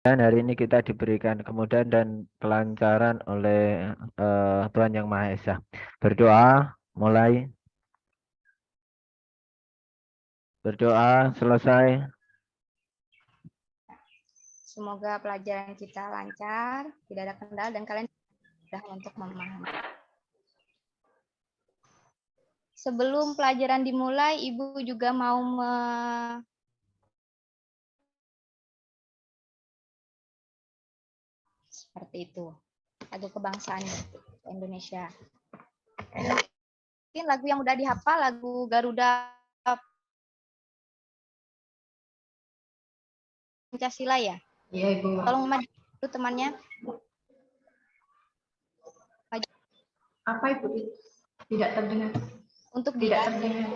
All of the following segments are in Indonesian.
Dan hari ini kita diberikan kemudahan dan kelancaran oleh Tuhan Yang Maha Esa. Berdoa, mulai. Berdoa, selesai. Semoga pelajaran kita lancar, tidak ada kendala, dan kalian mudah untuk memahami. Sebelum pelajaran dimulai, Ibu juga mau seperti itu. Lagu kebangsaan Indonesia. Mungkin lagu yang udah dihafal, lagu Garuda Pancasila ya? Iya, Ibu. Tolong maju dulu temannya. Maju. Apa, Ibu? Tidak terdengar. Untuk Tidak Dian. terdengar.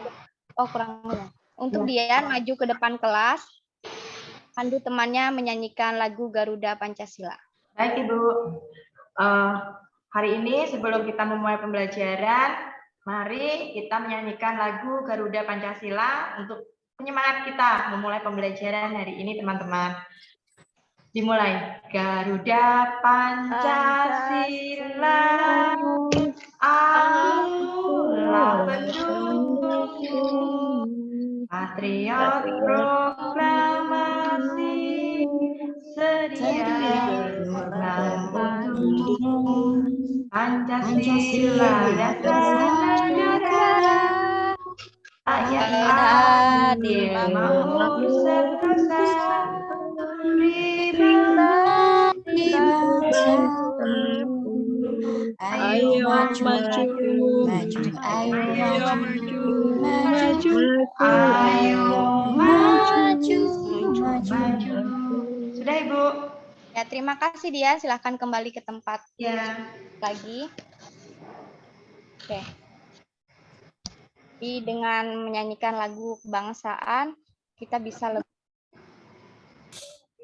Oh, kurang ya. Untuk Ya. Dian maju ke depan kelas. Pandu temannya menyanyikan lagu Garuda Pancasila. Baik, Ibu. Hari ini sebelum kita memulai pembelajaran, mari kita menyanyikan lagu Garuda Pancasila untuk penyemangat kita memulai pembelajaran hari ini, teman-teman. Dimulai. Garuda Pancasila, Allah pendukungmu, patriot proklamasi, sedia berkorban untukmu. Pancasila dasar negara, rakyat adil makmur sentosa, pribadi bangsa. Ayo maju, Ayo maju, maju. Sudah, Ibu? Ya, terima kasih dia. Silahkan kembali ke tempat Ya. lagi. Oke. Jadi dengan menyanyikan lagu kebangsaan, kita bisa lebih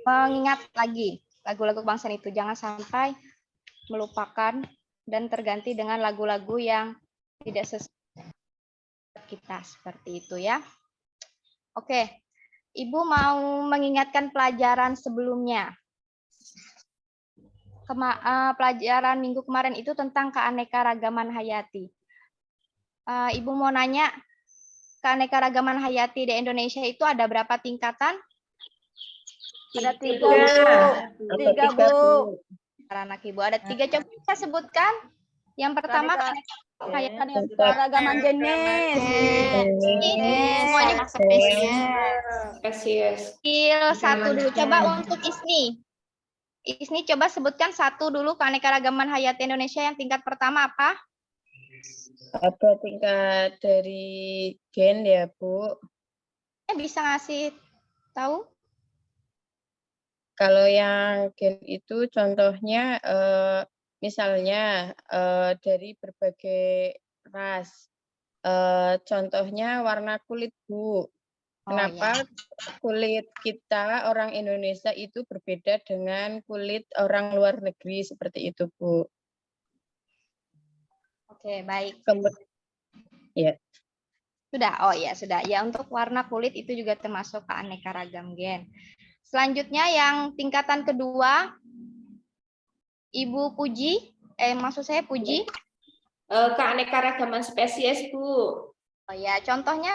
mengingat lagi lagu-lagu kebangsaan itu. Jangan sampai melupakan dan terganti dengan lagu-lagu yang tidak sesuai kita. Seperti itu ya. Oke. Ibu mau mengingatkan pelajaran sebelumnya. Pelajaran minggu kemarin itu tentang keanekaragaman hayati. Ibu mau nanya, keanekaragaman hayati di Indonesia itu ada berapa tingkatan? Ada 3, Bu. 3, Bu. Anak Ibu ada 3. Coba saya sebutkan. Yang pertama, Keanekaragaman jenis. semuanya Spesies. satu dulu. Coba untuk Isni. Isni coba sebutkan satu dulu keanekaragaman hayati Indonesia yang tingkat pertama apa? Apa tingkat dari gen ya, Bu? Bisa ngasih tahu? Kalau yang gen itu contohnya misalnya dari berbagai ras. Contohnya warna kulit, Bu. Kenapa kulit kita orang Indonesia itu berbeda dengan kulit orang luar negeri seperti itu, Bu? Oke, baik. Ya. Sudah. Oh ya, sudah. Ya, untuk warna kulit itu juga termasuk keanekaragam gen. Selanjutnya yang tingkatan kedua, Ibu Puji, maksud saya Puji. Keanekaragaman spesies, Bu. Oh ya, contohnya?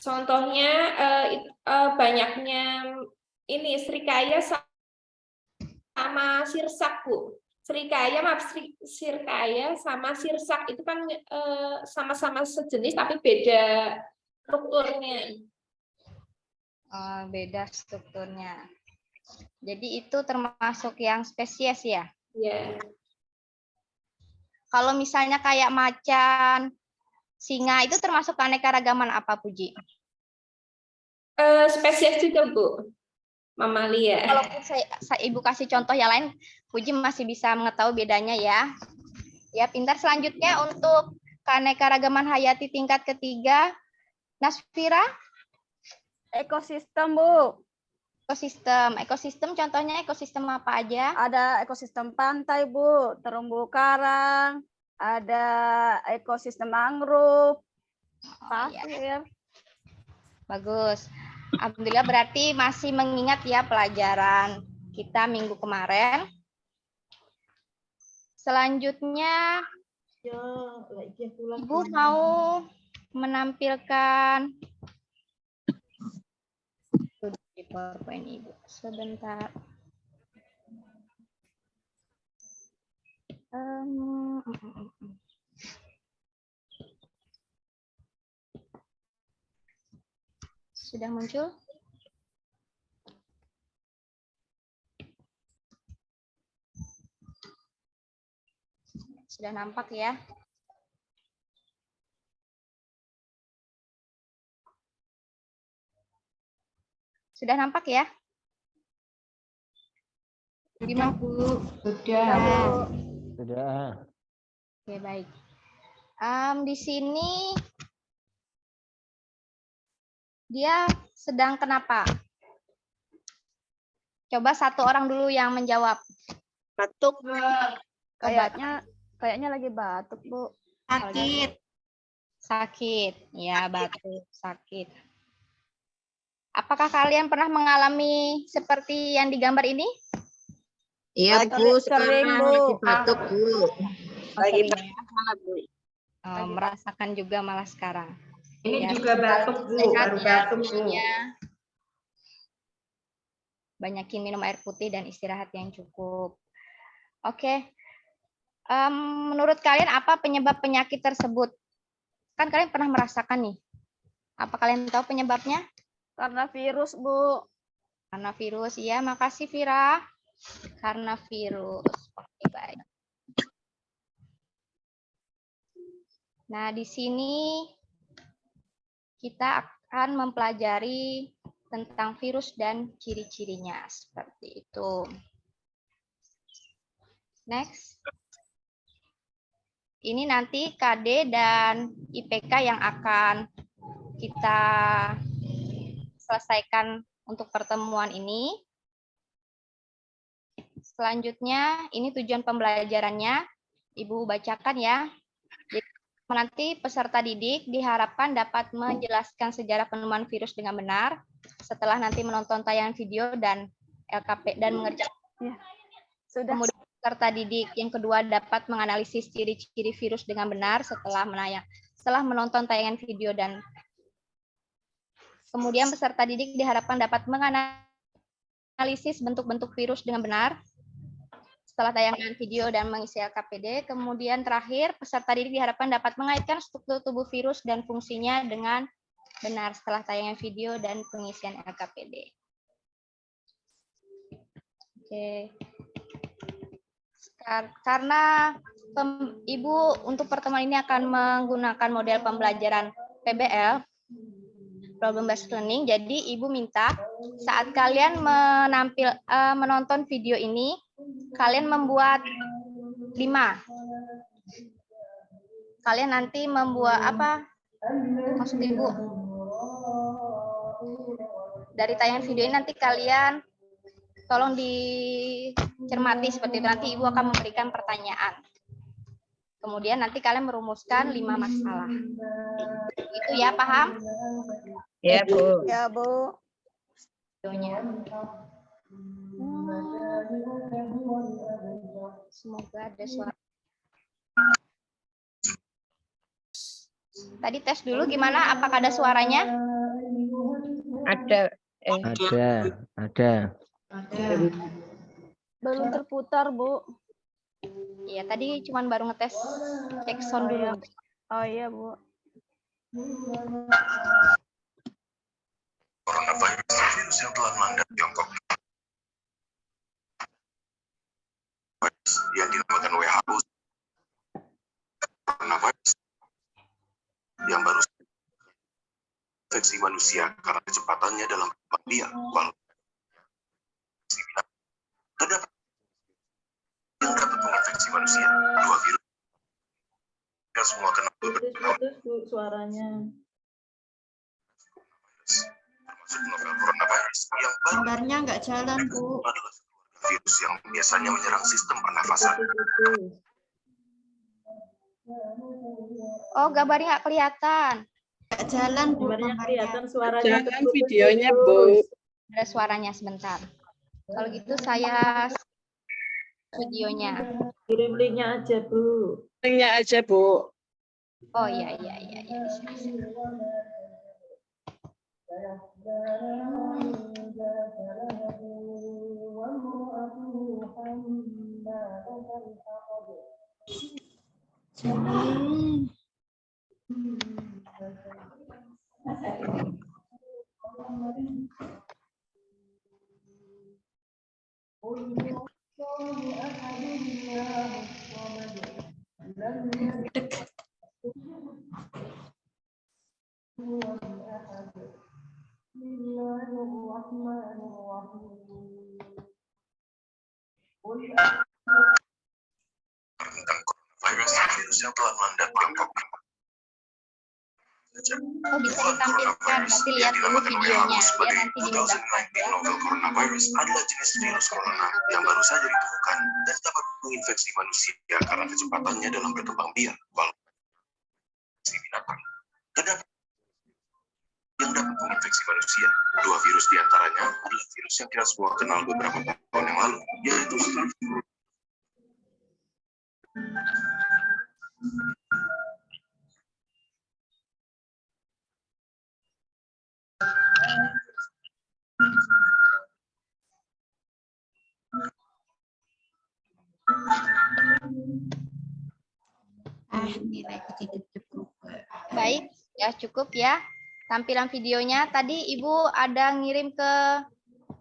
Contohnya banyaknya ini serikaya sama sirsak, Bu. Sirikaya sama sirsak itu kan sama-sama sejenis tapi beda strukturnya. Beda strukturnya. Jadi itu termasuk yang spesies ya? Iya. Kalau misalnya kayak macan, singa itu termasuk keanekaragaman apa, Puji? Spesies juga, Bu. Mamalia. Kalau Ibu kasih contoh yang lain, Puji masih bisa mengetahui bedanya ya. Ya, pintar. Selanjutnya untuk keanekaragaman hayati tingkat ketiga, Nasfira? Ekosistem, Bu. Ekosistem contohnya ekosistem apa aja? Ada ekosistem pantai, Bu, terumbu karang, ada ekosistem mangrove, pasir. Bagus. Alhamdulillah berarti masih mengingat ya pelajaran kita minggu kemarin. Selanjutnya, Ibu mau menampilkan di PowerPoint Ibu. Sebentar. Sudah muncul? Sudah nampak ya? Sudah nampak ya? Gimana, Bu? Sudah. Sudah. Oke, baik. Di sini dia sedang kenapa? Coba satu orang dulu yang menjawab. Batuk. Obat. Kayaknya lagi batuk, Bu. Sakit. Sakit. Ya, batuk, sakit. Apakah kalian pernah mengalami seperti yang digambar ini? Iya, Batuk, Bu, sering, sekarang Bu. lagi batuk, Bu. Lagi Sering ya? Bu. Merasakan juga malah sekarang. Ini Ya, juga batuk, Bu. sehat Baru ya batuk, Bu. semuanya. Banyakin minum air putih dan istirahat yang cukup. Oke. Menurut kalian apa penyebab penyakit tersebut? Kan kalian pernah merasakan nih. Apa kalian tahu penyebabnya? Karena virus, Bu. Karena virus. Iya, makasih Vira. Karena virus. Oke, baik. Nah, di sini kita akan mempelajari tentang virus dan ciri-cirinya. Seperti itu. Next. Ini nanti KD dan IPK yang akan kita selesaikan untuk pertemuan ini. Selanjutnya, ini tujuan pembelajarannya. Ibu bacakan ya. Jadi, nanti peserta didik diharapkan dapat menjelaskan sejarah penemuan virus dengan benar setelah nanti menonton tayangan video dan LKP dan mengerjakan. Sudah. Kemudian peserta didik yang kedua dapat menganalisis ciri-ciri virus dengan benar setelah menonton tayangan video dan kemudian peserta didik diharapkan dapat menganalisis bentuk-bentuk virus dengan benar setelah tayangan video dan mengisi LKPD. Kemudian terakhir peserta didik diharapkan dapat mengaitkan struktur tubuh virus dan fungsinya dengan benar setelah tayangan video dan pengisian LKPD. Oke. Karena Ibu untuk pertemuan ini akan menggunakan model pembelajaran PBL, Problem Based Learning, jadi Ibu minta saat kalian menonton video ini, kalian membuat 5. Kalian nanti membuat apa? Maksud Ibu? Dari tayangan video ini nanti kalian tolong dicermati seperti itu. Nanti Ibu akan memberikan pertanyaan. Kemudian nanti kalian merumuskan 5 masalah. Itu ya, paham? Ya, Bu. Ya, Bu. Videonya. Semoga ada suara. Tadi tes dulu gimana? Apakah ada suaranya? Ada. Ada. Belum terputar, Bu. Iya, tadi cuma baru ngetes cek sound dulu. Oh iya, Bu. Coronavirus, virus yang telah melanda Tiongkok yang dinamakan WHO, coronavirus yang baru infeksi manusia karena kecepatannya dalam perkembangan dia. Walaupun terdapat yang dapat menginfeksi manusia, 2 virus yang semua kena Putus suaranya. termasuk novel coronavirus yang baru Gambarnya nggak jalan, Bu. adalah virus yang biasanya menyerang sistem pernafasan. Oh, gambarnya nggak kelihatan. Nggak jalan, Bu. Gambarnya kelihatan, suaranya Jangan terputus. videonya, Bu. Ada suaranya sebentar. Kalau gitu saya videonya. Kirim linknya aja, Bu. Linknya aja, Bu. Oh iya. Bisa. Tentang coronavirus, virus yang telah melanda Tiongkok. Oh bisa ditampilkan, berarti lihat dulu videonya biar nanti dimudahkan ya. Novel coronavirus adalah jenis virus corona yang baru saja ditemukan dan dapat menginfeksi manusia karena kecepatannya dalam berkembang biak, walaupun si binatang. Terdapat yang dapat menginfeksi manusia. Dua virus diantaranya adalah virus yang kita semua kenal beberapa tahun yang lalu, yaitu flu. Baik, ya cukup ya. Tampilan videonya tadi Ibu ada ngirim ke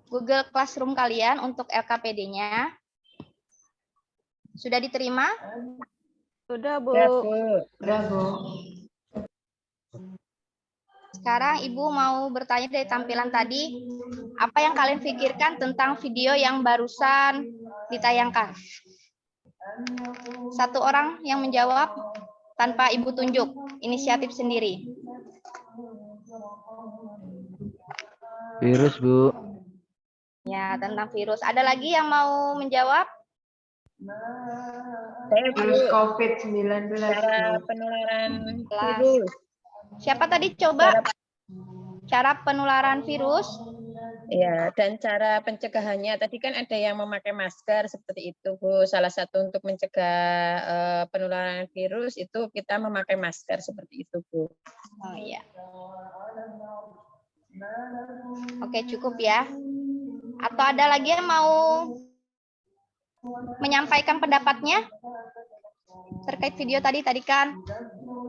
Google Classroom kalian untuk LKPD-nya. Sudah diterima? Sudah, Bu. Ya, Bu. Udah, Bu. Sekarang Ibu mau bertanya dari tampilan tadi, apa yang kalian pikirkan tentang video yang barusan ditayangkan? Satu orang yang menjawab tanpa Ibu tunjuk, inisiatif sendiri. Virus, Bu. Ya, tentang virus. Ada lagi yang mau menjawab? Saya, Bu. Virus COVID-19. Cara Bu. penularan Kelas. virus. Siapa tadi coba cara penularan virus? Ya, dan cara pencegahannya tadi kan ada yang memakai masker seperti itu, Bu. Salah satu untuk mencegah penularan virus itu kita memakai masker seperti itu, Bu. Oh iya. Oke, cukup ya. Atau ada lagi yang mau menyampaikan pendapatnya terkait video tadi kan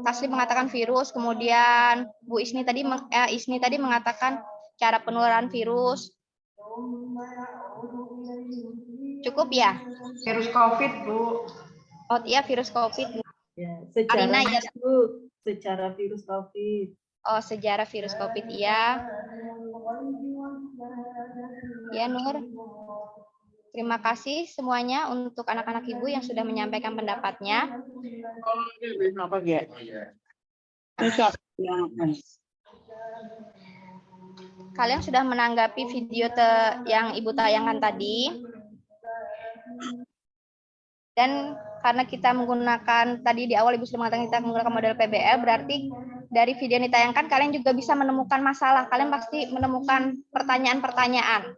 Taslim mengatakan virus, kemudian Bu Isni tadi mengatakan cara penularan virus. Cukup ya? Virus COVID, Bu. Oh iya, virus COVID. Ya, Arina, ya. sejarah, Bu. Sejarah virus COVID. Oh, sejarah virus COVID, iya. Ya, Nur. Terima kasih semuanya untuk anak-anak Ibu yang sudah menyampaikan pendapatnya. Kalian sudah menanggapi video yang Ibu tayangkan tadi. Dan karena kita menggunakan, tadi di awal Ibu sudah mengatakan kita menggunakan model PBL, berarti dari video yang ditayangkan kalian juga bisa menemukan masalah. Kalian pasti menemukan pertanyaan-pertanyaan.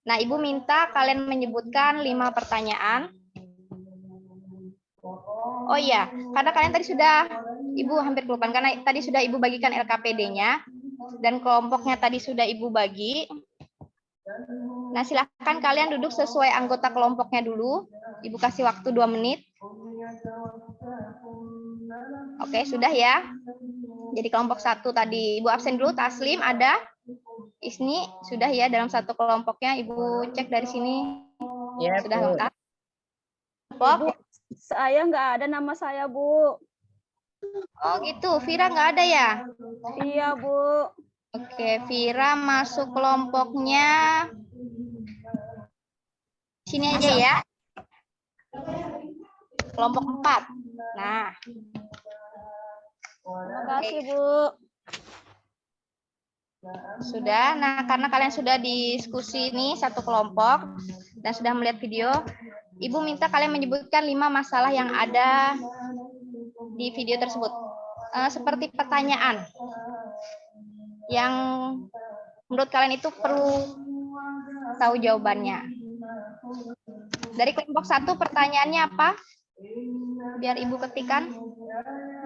Nah, Ibu minta kalian menyebutkan 5 pertanyaan. Oh iya, karena kalian tadi sudah, Ibu hampir kelupaan, karena tadi sudah Ibu bagikan LKPD-nya, dan kelompoknya tadi sudah Ibu bagi. Nah, silakan kalian duduk sesuai anggota kelompoknya dulu. Ibu kasih waktu 2 menit. Oke, sudah ya. Jadi kelompok 1 tadi Ibu absen dulu, Taslim ada. Isni sudah ya dalam satu kelompoknya, Ibu cek dari sini. Ya, sudah Bu. lengkap. Bu, saya nggak ada nama saya, Bu. Oh gitu, Vira nggak ada ya? Iya, Bu. Oke, Vira masuk kelompoknya. Sini aja ya. Kelompok 4. Nah. Terima kasih, Bu. Sudah, nah karena kalian sudah diskusi ini satu kelompok dan sudah melihat video, Ibu minta kalian menyebutkan 5 masalah yang ada di video tersebut. Seperti pertanyaan yang menurut kalian itu perlu tahu jawabannya. Dari kelompok 1 pertanyaannya apa? Biar Ibu ketikkan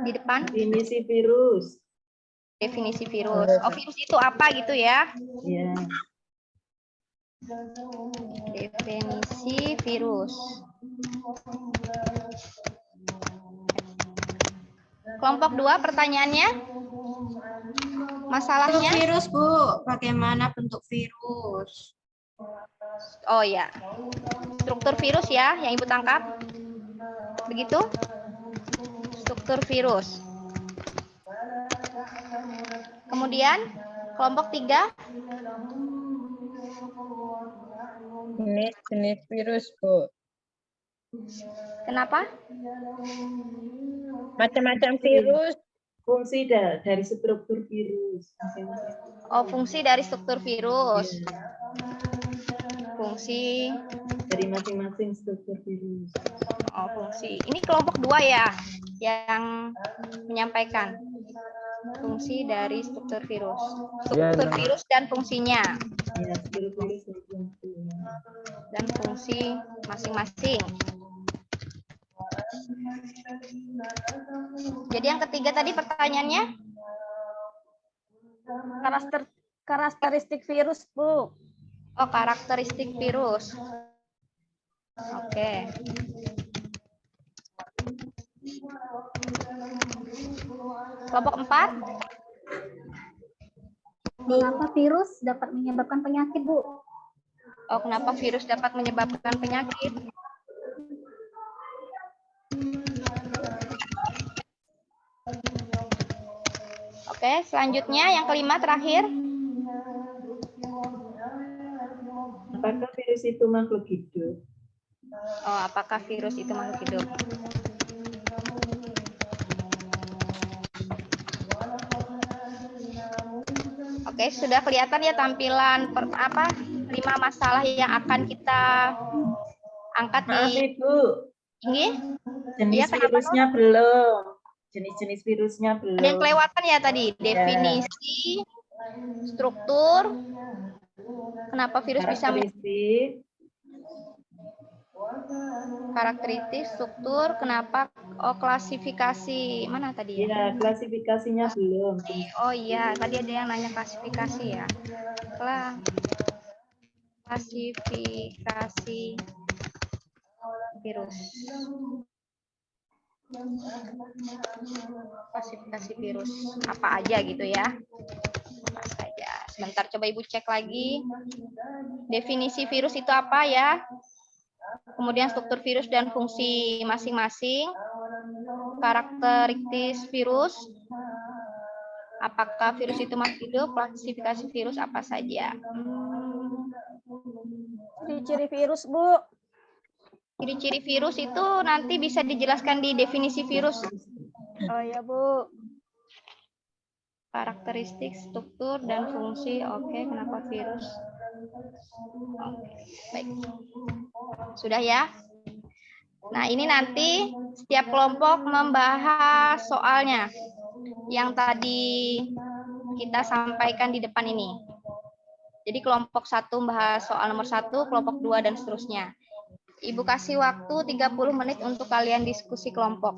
di depan. Definisi virus. Definisi virus. Oh, virus itu apa gitu ya? Ya. Definisi virus. Kelompok 2 pertanyaannya? Masalahnya? Virus, Bu. Bagaimana bentuk virus? Oh ya. Struktur virus ya yang Ibu tangkap. Begitu? Struktur virus. Kemudian kelompok 3 Jenis virus, Bu. kenapa? Macam-macam virus. Fungsi dari struktur virus. Masing-masing. Oh, fungsi dari struktur virus. Fungsi. Dari masing-masing struktur virus. Oh, fungsi. Ini kelompok 2 ya yang menyampaikan fungsi dari struktur virus. Struktur virus dan fungsinya. Ya, struktur virus dan fungsi. Dan fungsi masing-masing. Jadi yang ketiga tadi pertanyaannya? Karakteristik virus, Bu. Oh, karakteristik virus. Oke. Kelompok 4. Kenapa virus dapat menyebabkan penyakit, Bu? Oh, kenapa virus dapat menyebabkan penyakit? Oke, selanjutnya yang kelima terakhir. Apakah virus itu makhluk hidup? Oh, apakah virus itu makhluk hidup? Oke, sudah kelihatan ya tampilan 5 masalah yang akan kita angkat Maaf, di Ibu. ini. Jenis virusnya belum. Jenis-jenis virusnya belum. Ada yang kelewatan ya tadi, definisi, struktur, kenapa virus bisa karakteristik, struktur, kenapa, oh klasifikasi, mana tadi ya? Ya, klasifikasinya belum. Oh iya, tadi ada yang nanya klasifikasi ya. Klasifikasi virus. Klasifikasi virus apa aja gitu ya? Apa saja. Sebentar, coba Ibu cek lagi. Definisi virus itu apa ya? Kemudian struktur virus dan fungsi masing-masing. Karakteristik virus. Apakah virus itu makhluk hidup? Klasifikasi virus apa saja? Ciri-ciri virus, Bu. Ciri-ciri virus itu nanti bisa dijelaskan di definisi virus. Oh ya, Bu. Karakteristik, struktur, dan fungsi. Oke, kenapa virus? Oke, baik. Sudah ya? Nah, ini nanti setiap kelompok membahas soalnya yang tadi kita sampaikan di depan ini. Jadi kelompok 1 membahas soal nomor 1, kelompok 2, dan seterusnya. Ibu kasih waktu 30 menit untuk kalian diskusi kelompok.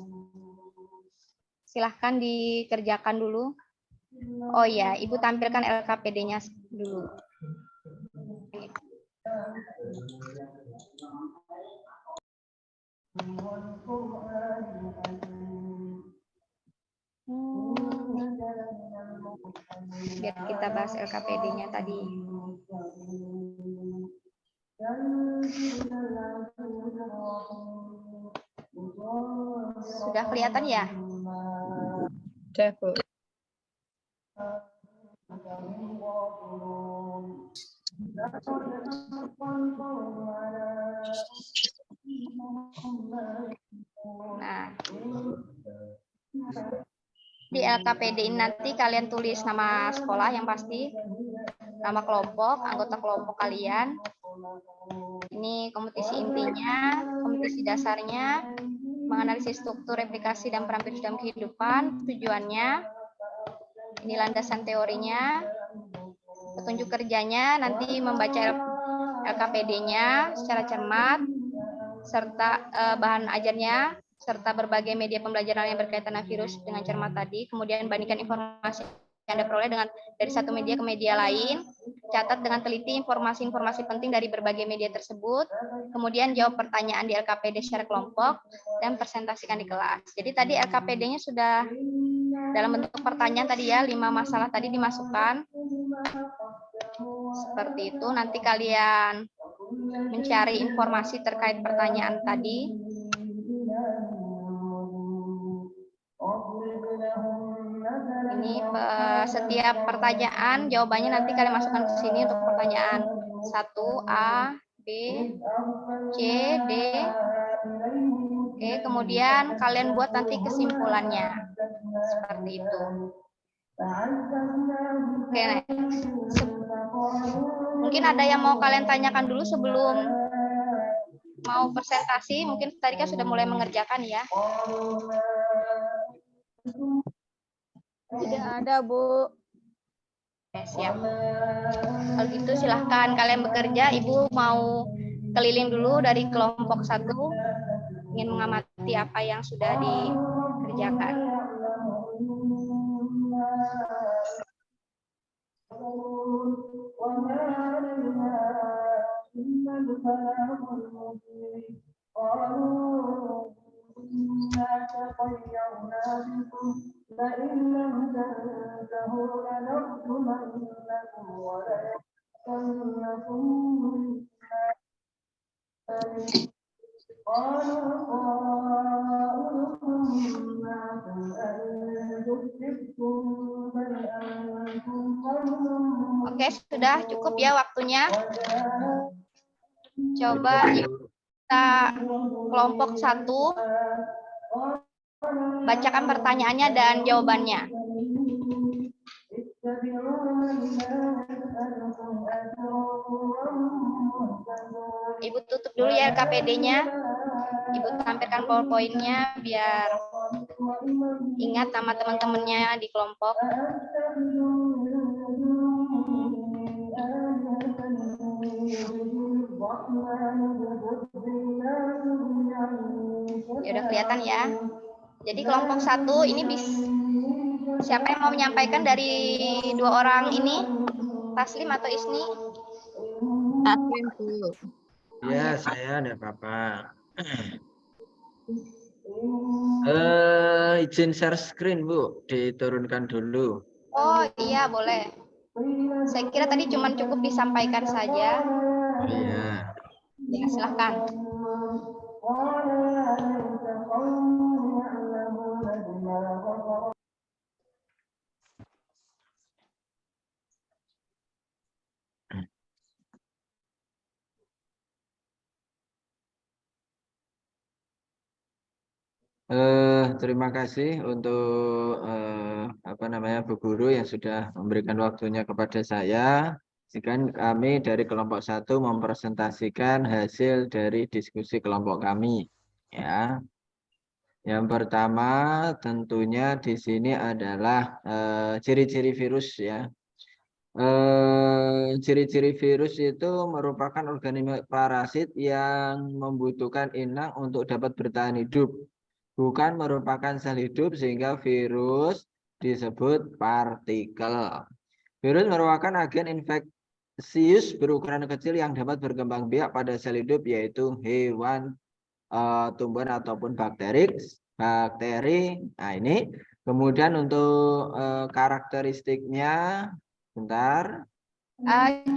Silahkan dikerjakan dulu. Oh ya, Ibu tampilkan LKPD-nya dulu. Biar kita bahas LKPD-nya tadi. Sudah kelihatan ya? Sudah, Bu. Nah, di LKPD ini nanti kalian tulis nama sekolah yang pasti, nama kelompok, anggota kelompok kalian. Ini kompetisi intinya, kompetisi dasarnya, menganalisis struktur, replikasi, dan peran virus dalam kehidupan, tujuannya, ini landasan teorinya, petunjuk kerjanya, nanti membaca LKPD-nya secara cermat, serta bahan ajarnya, serta berbagai media pembelajaran yang berkaitan dengan virus dengan cermat tadi. Kemudian bandingkan informasi yang Anda peroleh dari satu media ke media lain. Catat dengan teliti informasi-informasi penting dari berbagai media tersebut. Kemudian jawab pertanyaan di LKPD secara kelompok dan presentasikan di kelas. Jadi tadi LKPD-nya sudah dalam bentuk pertanyaan tadi ya, 5 masalah tadi dimasukkan. Seperti itu, nanti kalian mencari informasi terkait pertanyaan tadi. Ini setiap pertanyaan jawabannya nanti kalian masukkan ke sini untuk pertanyaan 1A, B, C, D, E, kemudian kalian buat nanti kesimpulannya. Seperti itu. Oke, next. Mungkin ada yang mau kalian tanyakan dulu sebelum mau presentasi. Mungkin tadi kan sudah mulai mengerjakan ya. Tidak ada, Bu. Oke, siap. Kalau gitu silahkan kalian bekerja. Ibu mau keliling dulu dari kelompok 1, ingin mengamati apa yang sudah dikerjakan. Oke, sudah cukup ya waktunya. Coba kita kelompok 1 bacakan pertanyaannya dan jawabannya. Ibu tutup dulu ya LKPD-nya. Ibu tampilkan PowerPoint-nya biar ingat nama teman-temannya di kelompok. Ya udah kelihatan ya. Jadi kelompok 1 ini siapa yang mau menyampaikan dari 2 orang ini? Taslim atau Isni? Taslim, Bu. Ya, saya enggak apa-apa. Izin share screen, Bu, diturunkan dulu. Oh iya, boleh. Saya kira tadi cuma cukup disampaikan saja. Iya. Ya, silahkan. Terima kasih untuk Bu Guru yang sudah memberikan waktunya kepada saya. Sekarang kami dari kelompok 1 mempresentasikan hasil dari diskusi kelompok kami. Ya, yang pertama tentunya di sini adalah ciri-ciri virus ya. Ciri-ciri virus itu merupakan organisme parasit yang membutuhkan inang untuk dapat bertahan hidup. Bukan merupakan sel hidup sehingga virus disebut partikel. Virus merupakan agen infeksius berukuran kecil yang dapat berkembang biak pada sel hidup yaitu hewan, tumbuhan ataupun bakteri. Nah ini kemudian untuk karakteristiknya, bentar.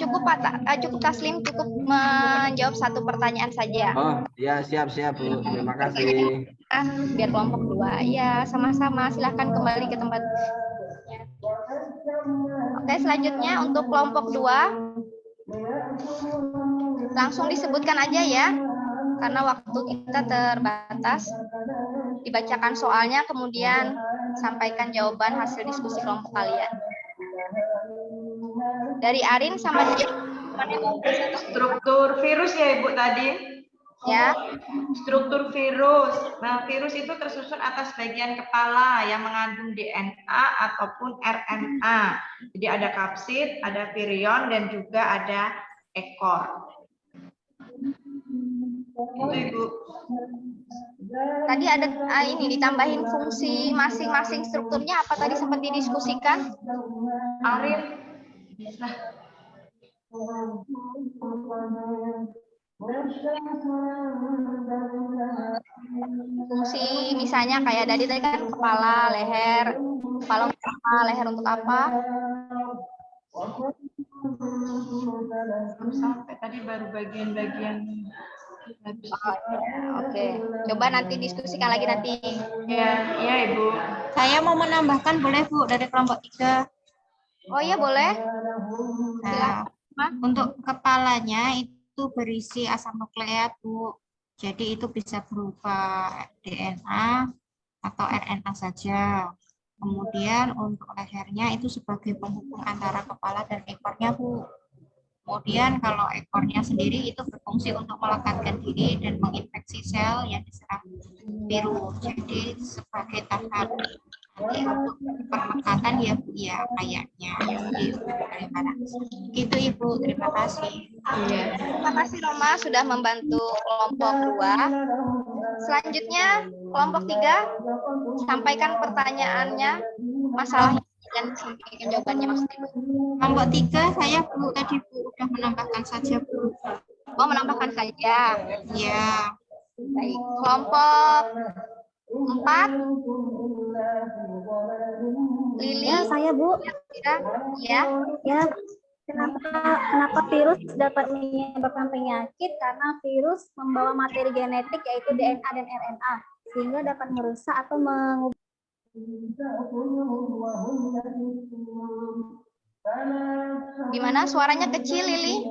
Cukup Pak, cukup Taslim, cukup menjawab 1 pertanyaan saja. Oh ya, siap Bu, terima kasih. Biar kelompok 2 ya, sama-sama. Silahkan kembali ke tempat. Oke, selanjutnya untuk kelompok 2 langsung disebutkan aja ya, karena waktu kita terbatas. Dibacakan soalnya, kemudian sampaikan jawaban hasil diskusi kelompok kalian. Dari Arin sama dia, struktur virus ya Ibu tadi? Ya. Struktur virus. Nah, virus itu tersusun atas bagian kepala yang mengandung DNA ataupun RNA. Jadi ada kapsid, ada virion, dan juga ada ekor. Ibu. Tadi ada ini ditambahin fungsi masing-masing strukturnya apa tadi sempat didiskusikan? Arif. Nah, Fungsi misalnya kayak tadi kan kepala, leher, kepala untuk apa, leher untuk apa? sampai tadi baru bagian-bagian. Oke, coba nanti diskusikan lagi nanti. Ya, iya Ibu. Saya mau menambahkan boleh Bu dari kelompok 3. Oh iya boleh. Nah, untuk kepalanya itu berisi asam nukleat Bu. Jadi itu bisa berupa DNA atau RNA saja. Kemudian untuk lehernya itu sebagai penghubung antara kepala dan ekornya Bu. Kemudian kalau ekornya sendiri itu berfungsi untuk melekatkan diri dan menginfeksi sel yang diserang virus. Jadi sebagai tahap nanti untuk perlekatan ya Bu ya kayaknya gitu Ibu. Terima kasih. Terima kasih Roma sudah membantu kelompok 2. Selanjutnya kelompok 3 sampaikan pertanyaannya, masalahnya dan sampaikan jawabannya Mas Ibu. Kelompok 3 saya Bu tadi Bu udah menambahkan saja Bu. Oh menambahkan saja. Ya. Baik. Kelompok 4 Lili. Ya, saya Bu. Ya. Ya, kenapa virus dapat menyebabkan penyakit? Karena virus membawa materi genetik yaitu DNA dan RNA sehingga dapat merusak atau mengubah. Gimana suaranya kecil Lili?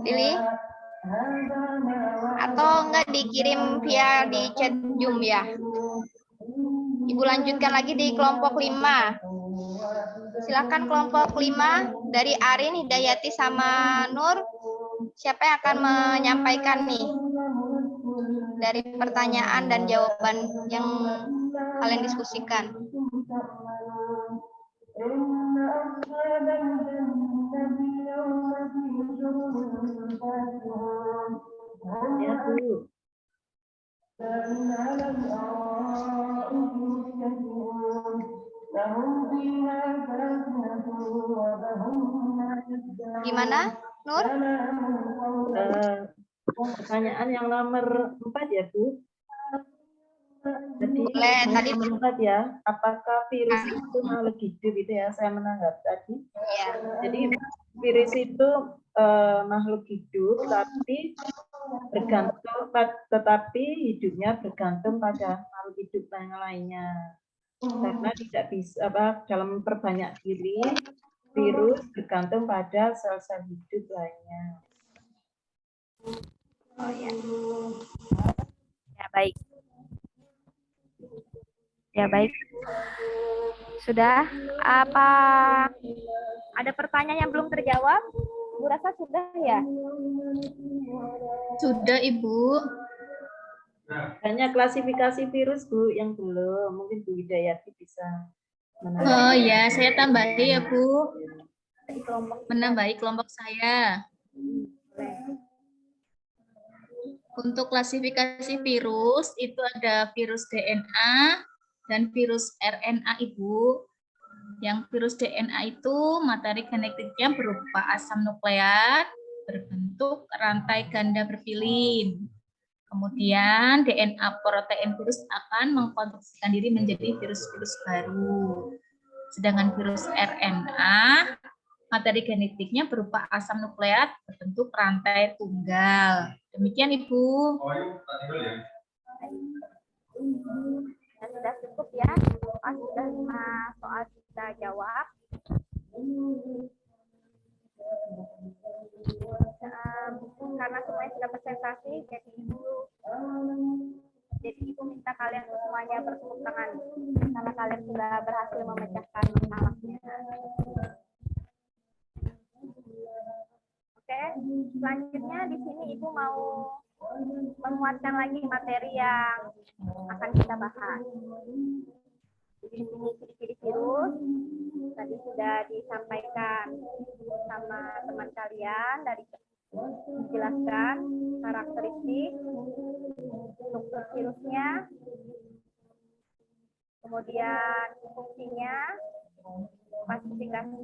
Lili? Atau enggak dikirim via di chat Zoom ya? Ibu lanjutkan lagi di kelompok 5. Silakan kelompok 5 dari Arin, Hidayati sama Nur. Siapa yang akan menyampaikan nih dari pertanyaan dan jawaban yang kalian diskusikan? Ya Bu. Gimana, Nur? Pertanyaan yang nomor 4 ya Bu. Jadi Boleh, tadi nomor 4 ya. Apakah virus itu makhluk hidup itu ya? Saya menanggapi tadi. ya. Jadi virus itu makhluk hidup, tapi hidupnya bergantung pada makhluk hidup yang lainnya. Karena tidak bisa dalam perbanyak diri, virus bergantung pada sel-sel hidup lainnya. Oh ya. Ya baik. Ya baik. Sudah? Apa ada pertanyaan yang belum terjawab? Ibu rasa sudah ya? Sudah, Ibu. Hanya klasifikasi virus Bu yang belum. Mungkin Bu Hidayati bisa menambah. Oh ya, saya tambahi ya Bu. Menambahi kelompok saya. Untuk klasifikasi virus itu ada virus DNA dan virus RNA Ibu. Yang virus DNA itu materi genetiknya berupa asam nukleat berbentuk rantai ganda berpilin. Kemudian DNA protein virus akan mengkonstruksikan diri menjadi virus-virus baru. Sedangkan virus RNA materi genetiknya berupa asam nukleat berbentuk rantai tunggal. Demikian Ibu. Sudah cukup ya. Sudah 5 soal kita jawab. Karena semuanya sudah presentasi, jadi Ibu minta kalian semuanya bertepuk tangan karena kalian sudah berhasil memecahkan masalahnya. Oke, Selanjutnya di sini Ibu mau menguatkan lagi materi yang akan kita bahas. Di sini ciri-ciri virus tadi sudah disampaikan sama teman kalian, dari dijelaskan karakteristik, struktur virusnya, kemudian fungsinya, klasifikasi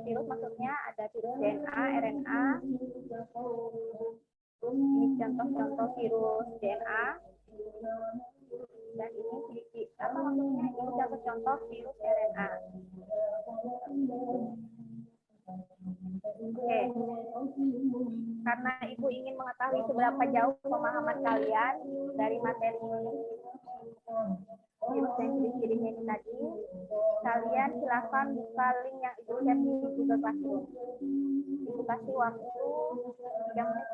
virus, maksudnya ada virus DNA, RNA. Ini contoh-contoh virus DNA. Dan ini apa maksudnya? Ini contoh-contoh virus RNA. Oke. Karena Ibu ingin mengetahui seberapa jauh pemahaman kalian dari materi ini, virus dan ciri-cirinya ini tadi, kalian silakan buka link yang Ibu share di Google Classroom. Ibu kasih waktu 3 menit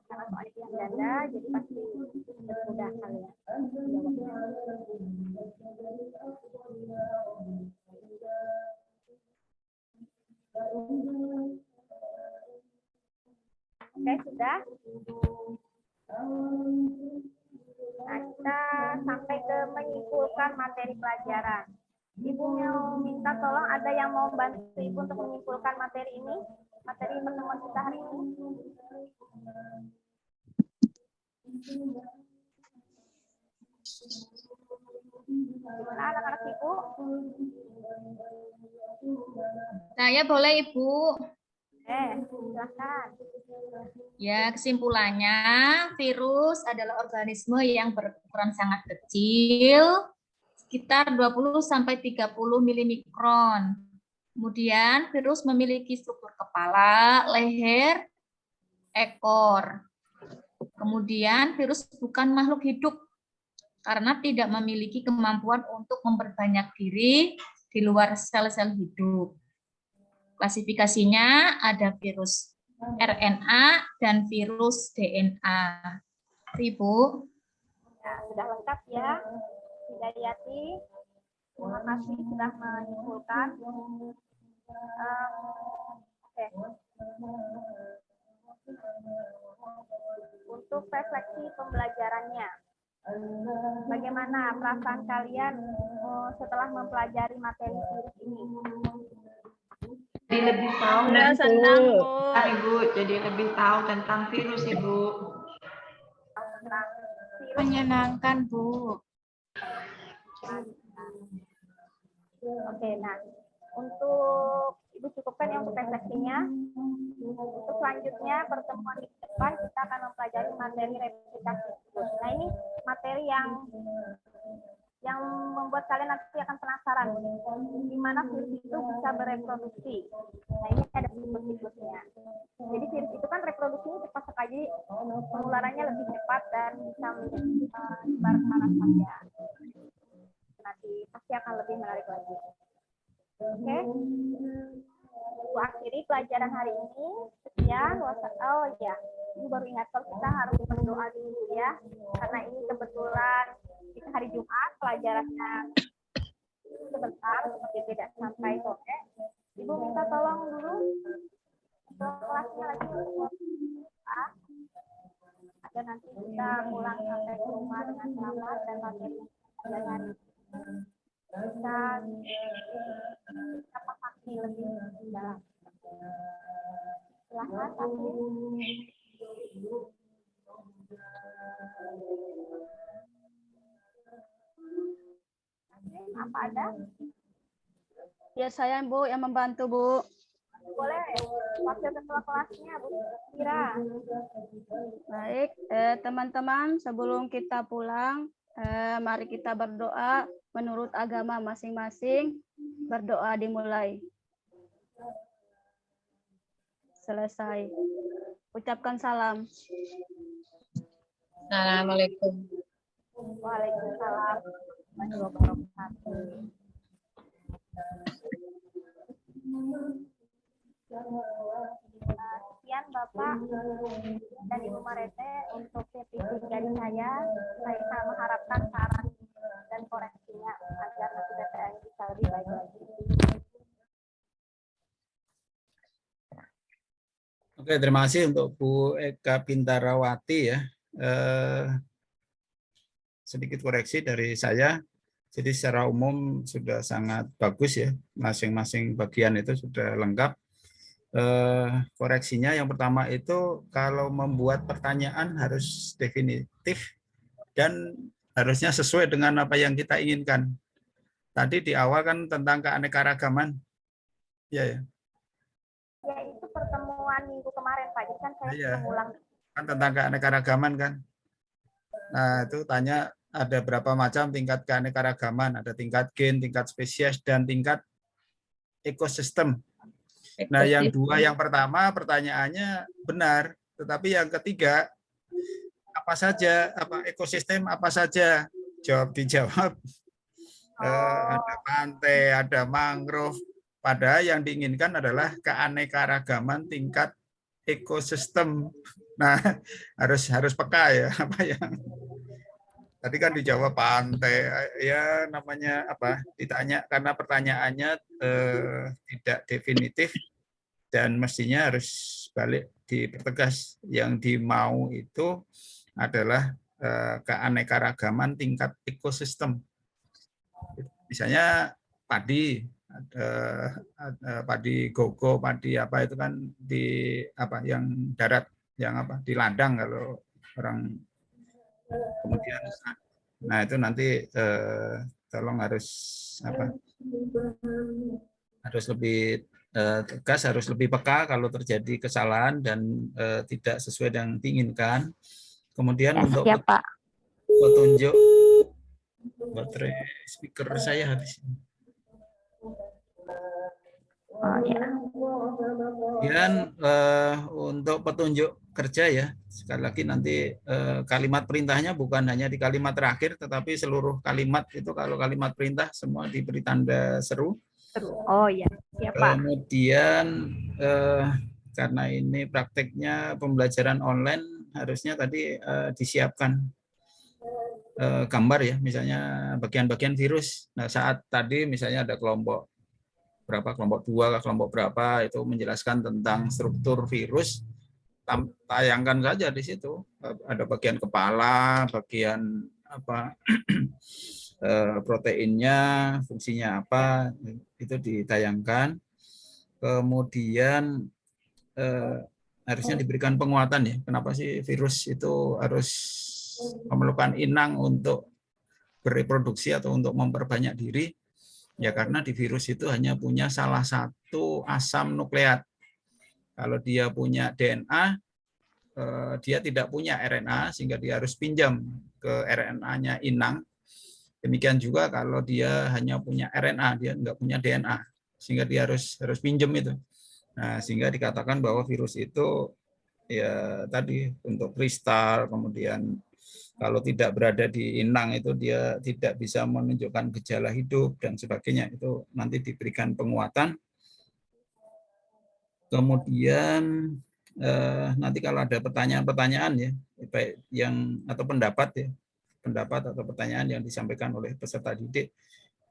karena soalnya yang ganda, jadi pasti mudah kalian. Oke, sudah. Nah, kita sampai ke menyimpulkan materi pelajaran. Ibu mau minta tolong, ada yang mau bantu Ibu untuk menyimpulkan materi ini, materi pertemuan kita hari ini. Gimana anak-anak Ibu? Saya boleh, Ibu. Silakan. Ya, kesimpulannya, virus adalah organisme yang berukuran sangat kecil, sekitar 20-30 milimikron. Kemudian, virus memiliki struktur kepala, leher, ekor. Kemudian, virus bukan makhluk hidup karena tidak memiliki kemampuan untuk memperbanyak diri di luar sel-sel hidup. Klasifikasinya ada virus RNA dan virus DNA. Ibu. Ya, sudah lengkap ya. Hidayati, terima kasih sudah menyimpulkan. Oke. Untuk refleksi pembelajarannya, bagaimana perasaan kalian setelah mempelajari materi virus ini? Jadi lebih tahu dan Senang, Bu. Ibu, jadi lebih tahu tentang virus, Ibu. Menyenangkan, Bu. Oke, nah untuk Ibu cukupkan yang untuk refleksinya. Untuk selanjutnya pertemuan di depan kita akan mempelajari materi replikasi virus. Nah, ini materi yang membuat kalian nanti akan penasaran di mana virus itu bisa bereproduksi. Nah, ini ada siklus-siklusnya. Jadi virus itu kan reproduksinya cepat sekali, penularannya lebih cepat dan bisa menyebar ke mana saja. Nanti pasti akan lebih menarik lagi. Oke. Ibu akhiri pelajaran hari ini. Sekian. Oh ya, Ibu baru ingat kalau kita harus berdoa dulu ya, karena ini kebetulan kita hari Jumat, pelajarannya sebentar, seperti tidak sampai sore. Ibu minta tolong dulu untuk kelasnya lagi untuk agar nanti kita pulang sampai ke rumah dengan selamat dan materi dari hari ini kita pahami lebih dalam. Silahkan, Tapi. Apa ada? Ya, saya Bu yang membantu, Bu. Boleh, wakil ketua kelasnya, Bu Kira. Baik, teman-teman, sebelum kita pulang, mari kita berdoa menurut agama masing-masing. Berdoa dimulai. Selesai. Ucapkan salam. Assalamualaikum. Waalaikumsalam warahmatullahi wabarakatuh. Sekian Bapak dan Ibu Marete untuk sertifikat dari saya. Saya mengharapkan saran dan koreksinya agar nanti data ini bisa lebih baik lagi. Oke, terima kasih untuk Bu Eka Pintarawati ya. Sedikit koreksi dari saya. Jadi secara umum sudah sangat bagus ya. Masing-masing bagian itu sudah lengkap. Koreksinya yang pertama itu kalau membuat pertanyaan harus definitif dan harusnya sesuai dengan apa yang kita inginkan. Tadi di awal kan tentang keanekaragaman. Ya, ya. Ya, itu pertemuan minggu kemarin, Pak. Jadi kan saya Iya. mengulang. Kan tentang keanekaragaman kan. Nah, itu tanya ada berapa macam tingkat keanekaragaman. Ada tingkat gen, tingkat spesies, dan tingkat ekosistem. Nah, yang dua, yang pertama pertanyaannya benar. Tetapi yang ketiga, apa saja, apa ekosistem apa saja? Dijawab. Ada pantai, ada mangrove. Padahal yang diinginkan adalah keanekaragaman tingkat ekosistem. Nah, harus peka ya apa yang tadi kan dijawab pantai ya, namanya apa? Ditanya karena pertanyaannya tidak definitif dan mestinya harus balik dipertegas. Yang dimau itu adalah keanekaragaman tingkat ekosistem. Misalnya padi, ada padi gogo, padi apa itu kan di apa yang darat, yang apa di ladang kalau orang. Kemudian nah itu nanti tolong harus apa, harus lebih tegas, harus lebih peka kalau terjadi kesalahan dan tidak sesuai yang diinginkan. Kemudian untuk petunjuk baterai speaker saya habis. Kemudian untuk petunjuk kerja ya, sekali lagi nanti kalimat perintahnya bukan hanya di kalimat terakhir, tetapi seluruh kalimat itu kalau kalimat perintah semua diberi tanda seru. Oh iya, ya, Pak. Kemudian karena ini prakteknya pembelajaran online, harusnya tadi disiapkan gambar ya, misalnya bagian-bagian virus. Nah, saat tadi misalnya ada kelompok berapa, kelompok 2, kelompok berapa, itu menjelaskan tentang struktur virus, tayangkan saja di situ. Ada bagian kepala, bagian apa proteinnya, fungsinya apa, itu ditayangkan. Kemudian harusnya diberikan penguatan ya. Kenapa sih virus itu harus memerlukan inang untuk bereproduksi atau untuk memperbanyak diri? Ya karena di virus itu hanya punya salah satu asam nukleat. Kalau dia punya DNA, dia tidak punya RNA, sehingga dia harus pinjam ke RNA-nya inang. Demikian juga kalau dia hanya punya RNA, dia nggak punya DNA, sehingga dia harus pinjam itu. Nah, sehingga dikatakan bahwa virus itu ya tadi untuk kristal, kemudian kalau tidak berada di inang itu dia tidak bisa menunjukkan gejala hidup dan sebagainya. Itu nanti diberikan penguatan. Kemudian nanti kalau ada pertanyaan-pertanyaan ya, baik yang atau pendapat atau pertanyaan yang disampaikan oleh peserta didik,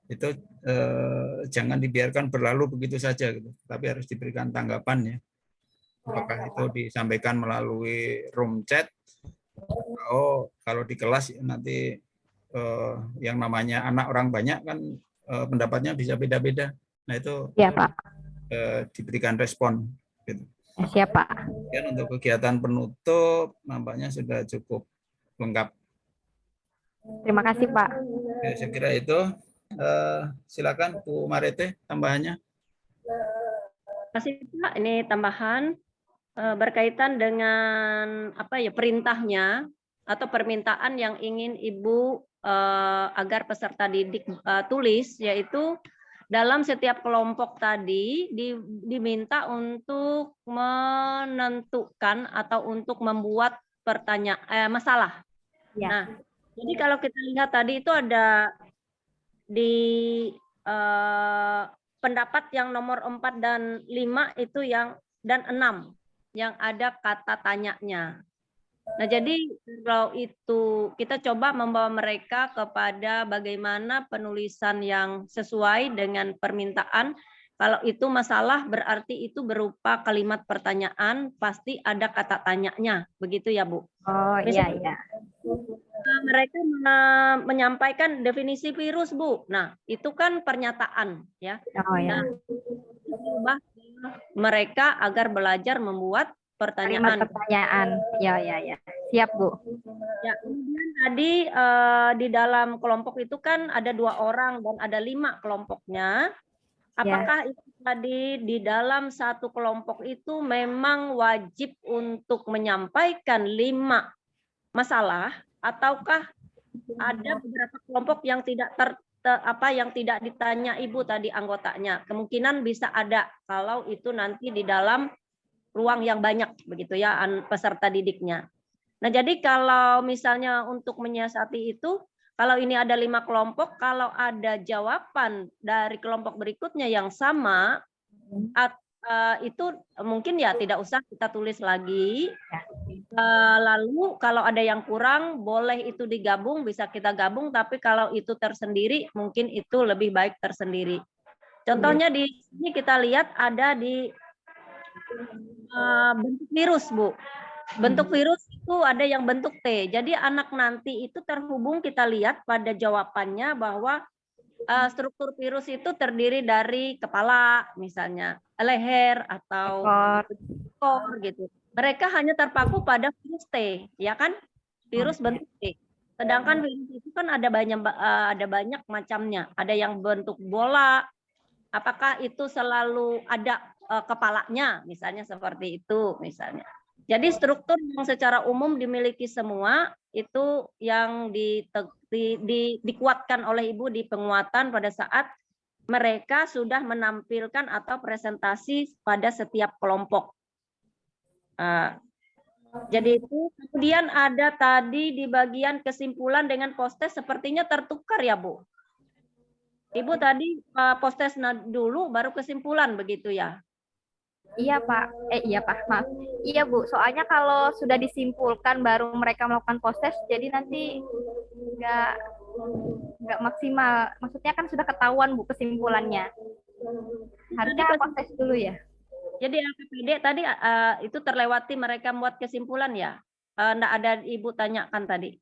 itu jangan dibiarkan berlalu begitu saja gitu, tapi harus diberikan tanggapan ya. Apakah itu disampaikan melalui room chat? Oh, kalau di kelas nanti yang namanya anak orang banyak kan pendapatnya bisa beda-beda. Nah itu ya, Pak. Diberikan respon. Gitu. Siap, Pak. Dan untuk kegiatan penutup nampaknya sudah cukup lengkap. Terima kasih, Pak. Oke, saya kira itu. Silakan Bu Marete tambahannya. Terima kasih, Pak. Ini tambahan berkaitan dengan apa ya, perintahnya atau permintaan yang ingin Ibu agar peserta didik tulis, yaitu dalam setiap kelompok tadi diminta untuk menentukan atau untuk membuat masalah. Ya. Nah, jadi kalau kita lihat tadi itu ada di pendapat yang nomor 4 dan 5 itu dan 6 yang ada kata tanyanya. Nah, jadi kalau itu kita coba membawa mereka kepada bagaimana penulisan yang sesuai dengan permintaan Kalau itu masalah berarti itu berupa kalimat pertanyaan, pasti ada kata tanyanya, begitu ya Bu? Oh iya iya. Mereka menyampaikan definisi virus Bu. Nah itu kan pernyataan ya. Oh ya. Nah, mereka agar belajar membuat Kalimat pertanyaan. pertanyaan. Ya ya ya. Siap Bu. Ya, kemudian tadi di dalam kelompok itu kan ada 2 orang dan ada 5 kelompoknya. Apakah itu tadi di dalam satu kelompok itu memang wajib untuk menyampaikan 5 masalah, ataukah ada beberapa kelompok yang tidak yang tidak ditanya Ibu tadi anggotanya? Kemungkinan bisa ada kalau itu nanti di dalam ruang yang banyak begitu ya peserta didiknya. Nah, jadi kalau misalnya untuk menyiasati itu, kalau ini ada 5 kelompok, kalau ada jawaban dari kelompok berikutnya yang sama, itu mungkin ya tidak usah kita tulis lagi. Lalu kalau ada yang kurang, boleh itu digabung, bisa kita gabung, tapi kalau itu tersendiri, mungkin itu lebih baik tersendiri. Contohnya di sini kita lihat ada di bentuk virus, Bu. Bentuk virus itu ada yang bentuk T. Jadi anak nanti itu terhubung, kita lihat pada jawabannya bahwa struktur virus itu terdiri dari kepala, misalnya leher atau ekor gitu. Mereka hanya terpaku pada virus T, ya kan? Virus bentuk T. Sedangkan virus itu kan ada banyak macamnya. Ada yang bentuk bola. Apakah itu selalu ada kepalanya, misalnya seperti itu, misalnya. Jadi struktur yang secara umum dimiliki semua itu yang dikuatkan oleh Ibu di penguatan pada saat mereka sudah menampilkan atau presentasi pada setiap kelompok. Jadi itu kemudian ada tadi di bagian kesimpulan dengan post-test sepertinya tertukar ya Bu. Ibu tadi post-test dulu baru kesimpulan begitu ya? Iya Pak, iya Pak, maaf. Iya Bu, soalnya kalau sudah disimpulkan baru mereka melakukan post-test, jadi nanti nggak maksimal. Maksudnya kan sudah ketahuan Bu kesimpulannya. Harusnya post-test dulu ya. Jadi LKPD tadi itu terlewati mereka membuat kesimpulan ya? Nggak ada Ibu tanyakan tadi?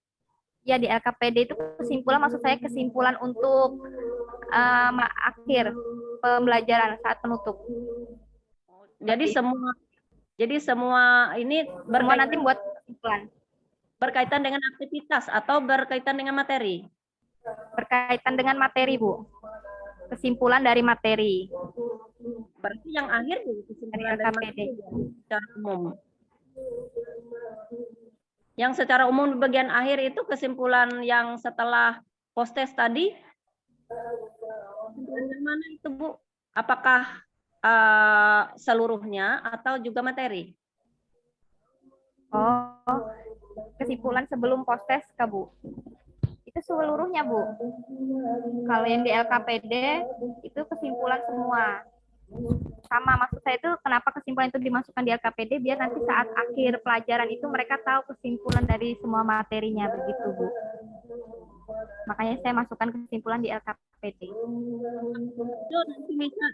Ya di LKPD itu kesimpulan, maksud saya kesimpulan untuk akhir pembelajaran saat penutup. Jadi semua ini semua nanti buat kesimpulan. Berkaitan dengan aktivitas atau berkaitan dengan materi? Berkaitan dengan materi, Bu. Kesimpulan dari materi. Berarti yang akhir kesimpulan dari materi secara umum. Yang secara umum di bagian akhir itu kesimpulan yang setelah post-test tadi. Kesimpulan yang mana itu, Bu? Apakah seluruhnya atau juga materi? Oh, kesimpulan sebelum post-test ke Bu. Itu seluruhnya Bu. Kalau yang di LKPD itu kesimpulan semua. Sama maksud saya itu kenapa kesimpulan itu dimasukkan di LKPD biar nanti saat akhir pelajaran itu mereka tahu kesimpulan dari semua materinya begitu Bu. Makanya saya masukkan kesimpulan di LKPD. Itu nanti bisa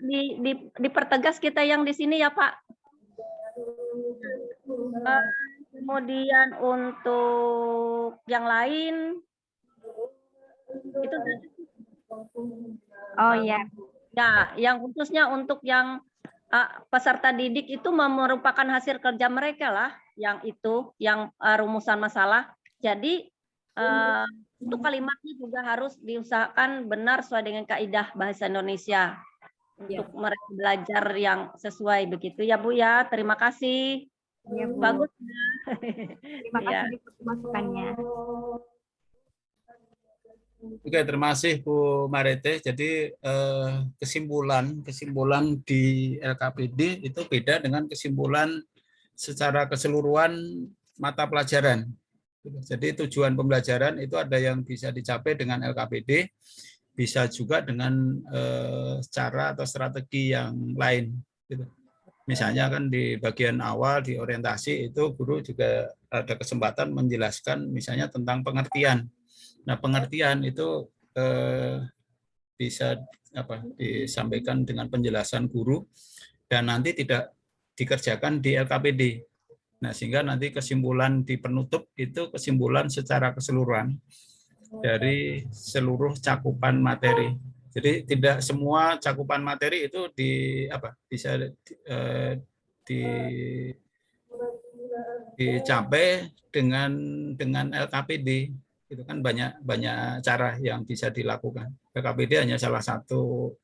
dipertegas kita yang di sini ya Pak. Kemudian untuk yang lain itu oh ya. Ya, yang khususnya untuk yang peserta didik itu merupakan hasil kerja mereka lah, yang itu, yang rumusan masalah. Jadi untuk kalimatnya juga harus diusahakan benar sesuai dengan kaidah bahasa Indonesia untuk mereka belajar yang sesuai begitu ya Bu ya. Terima kasih. Ya, Bu. Bagus. Terima kasih masukannya. Oke, terima kasih Bu Marete. Jadi kesimpulan di LKPD itu beda dengan kesimpulan secara keseluruhan mata pelajaran. Jadi tujuan pembelajaran itu ada yang bisa dicapai dengan LKPD, bisa juga dengan cara atau strategi yang lain. Misalnya kan di bagian awal di orientasi itu guru juga ada kesempatan menjelaskan misalnya tentang pengertian. Nah pengertian itu bisa disampaikan dengan penjelasan guru dan nanti tidak dikerjakan di LKPD. Nah, sehingga nanti kesimpulan di penutup itu kesimpulan secara keseluruhan dari seluruh cakupan materi. Jadi tidak semua cakupan materi itu bisa dicapai dengan LKPD. Itu kan banyak cara yang bisa dilakukan. LKPD hanya salah satu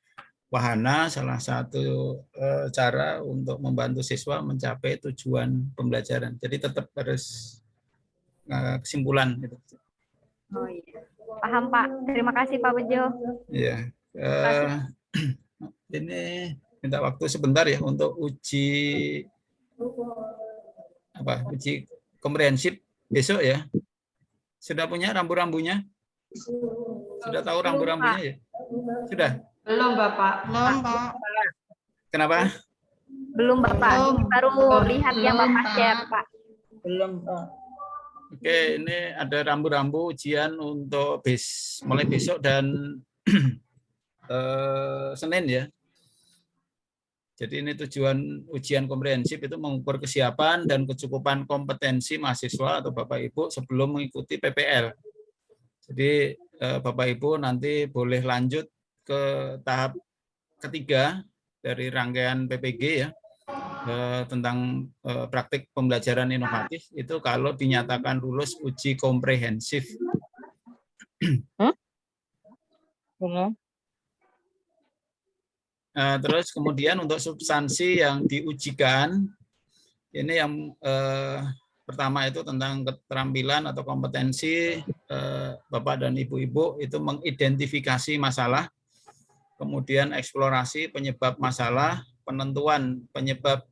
wahana, salah satu cara untuk membantu siswa mencapai tujuan pembelajaran. Jadi tetap harus kesimpulan. Gitu. Oh iya, paham Pak. Terima kasih Pak Bejo. Iya. Ini minta waktu sebentar ya untuk uji komprehensif besok ya. Sudah punya rambu-rambunya? Sudah tahu rambu-rambunya ya? Sudah? Belum, Bapak. Belum, Pak. Kenapa? Belum Bapak. Ini baru lihat yang Bapak share Pak. Belum, Pak. Oke, ini ada rambu-rambu ujian untuk mulai besok dan Senin ya. Jadi ini tujuan ujian komprehensif itu mengukur kesiapan dan kecukupan kompetensi mahasiswa atau Bapak Ibu sebelum mengikuti PPL. Jadi Bapak Ibu nanti boleh lanjut ke tahap ketiga dari rangkaian PPG ya, tentang praktik pembelajaran inovatif itu kalau dinyatakan lulus uji komprehensif. Terus kemudian untuk substansi yang diujikan, ini yang pertama itu tentang keterampilan atau kompetensi Bapak dan Ibu-Ibu itu mengidentifikasi masalah, kemudian eksplorasi penyebab masalah, penentuan penyebab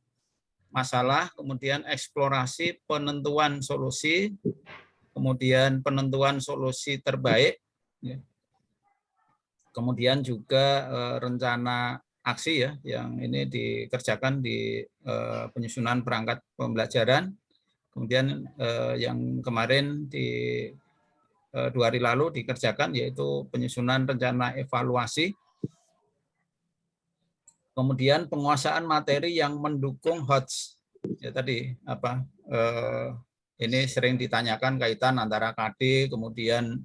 masalah, kemudian eksplorasi penentuan solusi, kemudian penentuan solusi terbaik, kemudian juga rencana aksi ya, yang ini dikerjakan di penyusunan perangkat pembelajaran. Kemudian yang kemarin di 2 hari lalu dikerjakan yaitu penyusunan rencana evaluasi. Kemudian penguasaan materi yang mendukung HOTS. Ya tadi ini sering ditanyakan kaitan antara KD kemudian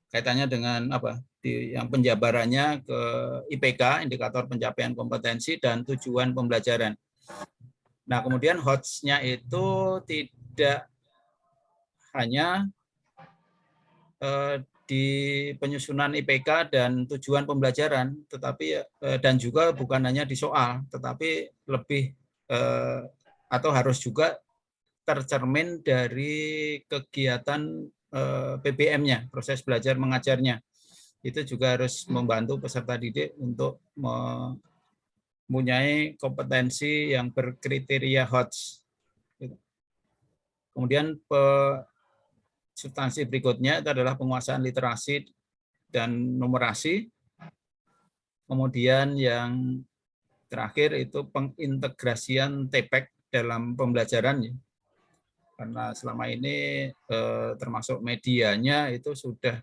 kaitannya dengan yang penjabarannya ke IPK, indikator pencapaian kompetensi dan tujuan pembelajaran. Nah, kemudian HOTS-nya itu tidak hanya di penyusunan IPK dan tujuan pembelajaran, tetapi dan juga bukan hanya di soal, tetapi lebih atau harus juga tercermin dari kegiatan PBM-nya, proses belajar mengajarnya. Itu juga harus membantu peserta didik untuk mempunyai kompetensi yang berkriteria HOTS. Kemudian substansi berikutnya itu adalah penguasaan literasi dan numerasi. Kemudian yang terakhir itu pengintegrasian TPEK dalam pembelajaran. Karena selama ini termasuk medianya itu sudah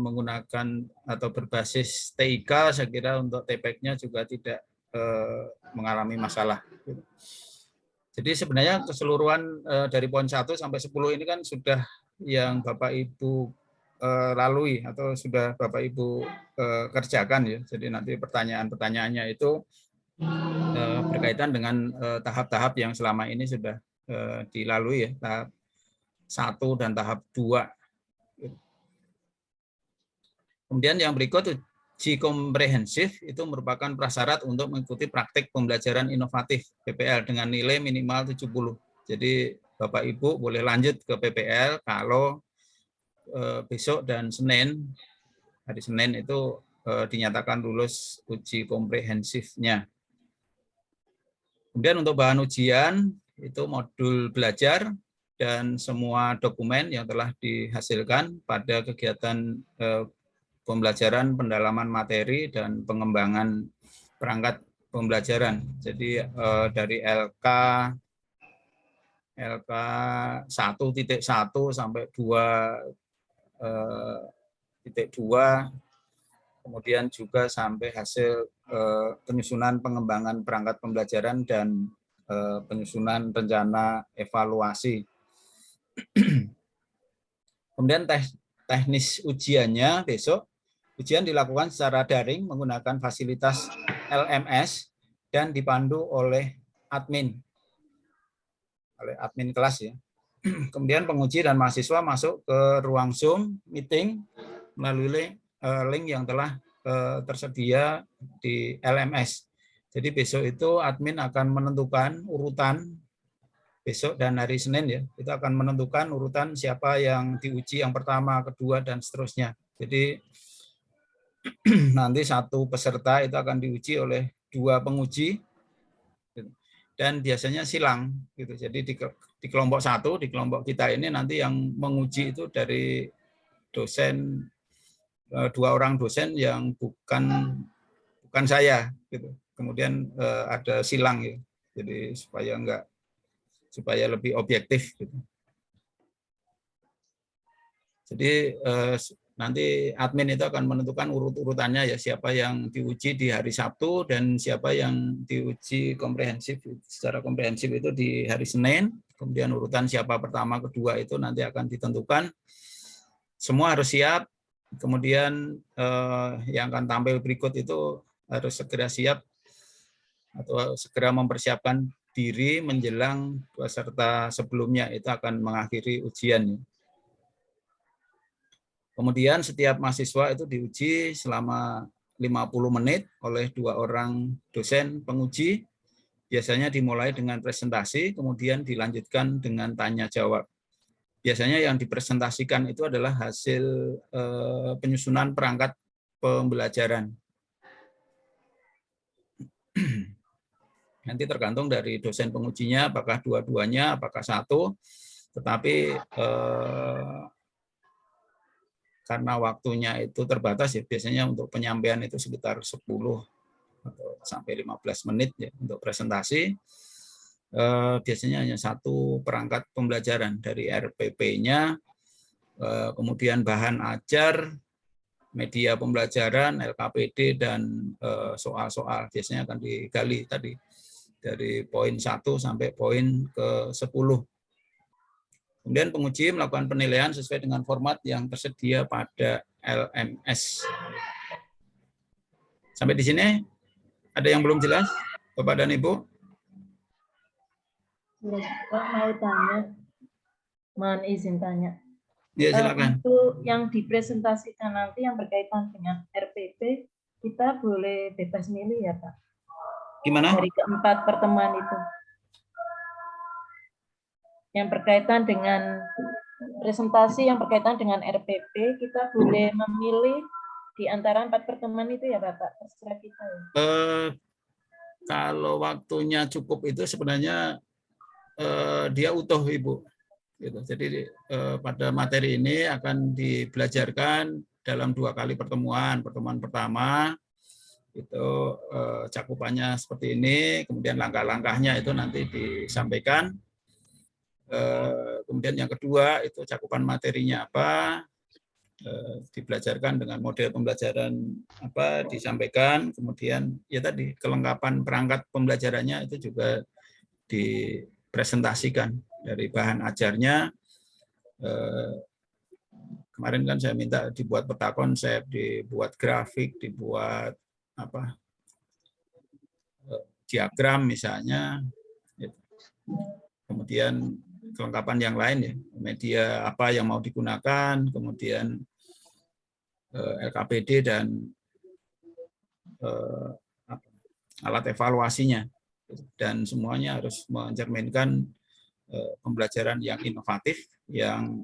menggunakan atau berbasis TIK, saya kira untuk TPEK-nya juga tidak mengalami masalah. Jadi sebenarnya keseluruhan dari poin 1 sampai 10 ini kan sudah yang Bapak Ibu lalui atau sudah Bapak Ibu kerjakan ya. Jadi nanti pertanyaan-pertanyaannya itu berkaitan dengan tahap-tahap yang selama ini sudah dilalui ya, tahap 1 dan tahap 2. Kemudian yang berikut uji komprehensif itu merupakan prasyarat untuk mengikuti praktik pembelajaran inovatif PPL dengan nilai minimal 70. Jadi Bapak Ibu boleh lanjut ke PPL kalau besok dan Senin, hari Senin itu dinyatakan lulus uji komprehensifnya. Kemudian untuk bahan ujian itu modul belajar dan semua dokumen yang telah dihasilkan pada kegiatan pembelajaran, pendalaman materi, dan pengembangan perangkat pembelajaran. Jadi dari LK, LK 1.1 sampai 2.2, kemudian juga sampai hasil penyusunan pengembangan perangkat pembelajaran dan penyusunan rencana evaluasi. Kemudian teknis ujiannya besok, ujian dilakukan secara daring menggunakan fasilitas LMS dan dipandu oleh admin kelas ya. Kemudian penguji dan mahasiswa masuk ke ruang Zoom meeting melalui link yang telah tersedia di LMS. Jadi besok itu admin akan menentukan urutan besok dan hari Senin ya, itu akan menentukan urutan siapa yang diuji yang pertama, kedua, dan seterusnya. Jadi nanti satu peserta itu akan diuji oleh 2 penguji dan biasanya silang gitu. Jadi di kelompok 1, di kelompok kita ini nanti yang menguji itu dari dosen 2 orang dosen yang bukan saya gitu. Kemudian ada silang ya. Jadi supaya lebih objektif gitu. Jadi nanti admin itu akan menentukan urut-urutannya ya, siapa yang diuji di hari Sabtu dan siapa yang diuji secara komprehensif itu di hari Senin. Kemudian urutan siapa pertama, kedua itu nanti akan ditentukan. Semua harus siap. Kemudian yang akan tampil berikut itu harus segera siap atau segera mempersiapkan diri menjelang peserta sebelumnya itu akan mengakhiri ujian. Kemudian setiap mahasiswa itu diuji selama 50 menit oleh 2 orang dosen penguji. Biasanya dimulai dengan presentasi, kemudian dilanjutkan dengan tanya jawab. Biasanya yang dipresentasikan itu adalah hasil penyusunan perangkat pembelajaran. Nanti tergantung dari dosen pengujinya, apakah dua-duanya, apakah satu. Tetapi karena waktunya itu terbatas ya, biasanya untuk penyampaian itu sekitar 10 atau sampai 15 menit ya untuk presentasi. Biasanya hanya satu perangkat pembelajaran dari RPP-nya, kemudian bahan ajar, media pembelajaran, LKPD, dan soal-soal. Biasanya akan digali tadi dari poin 1 sampai poin ke-10. Kemudian penguji melakukan penilaian sesuai dengan format yang tersedia pada LMS. Sampai di sini ada yang belum jelas, Bapak dan Ibu? Pak mau tanya, mohon izin tanya. Ya, silakan. Untuk yang dipresentasikan nanti yang berkaitan dengan RPP, kita boleh bebas milih ya Pak? Gimana? Dari keempat pertemuan itu. Yang berkaitan dengan presentasi yang berkaitan dengan RPP, kita boleh memilih di antara 4 pertemuan itu ya Bapak, terserah kita ya. Kalau waktunya cukup itu sebenarnya dia utuh Ibu. Gitu. Jadi pada materi ini akan dibelajarkan dalam 2 kali pertemuan. Pertemuan pertama itu cakupannya seperti ini, kemudian langkah-langkahnya itu nanti disampaikan. Kemudian yang kedua itu cakupan materinya apa, dibelajarkan dengan model pembelajaran apa, disampaikan. Kemudian ya tadi kelengkapan perangkat pembelajarannya itu juga dipresentasikan dari bahan ajarnya. Kemarin kan saya minta dibuat peta konsep, dibuat grafik, dibuat apa, diagram misalnya. Kemudian kelengkapan yang lain ya, media apa yang mau digunakan, kemudian LKPD dan alat evaluasinya, dan semuanya harus mencerminkan pembelajaran yang inovatif, yang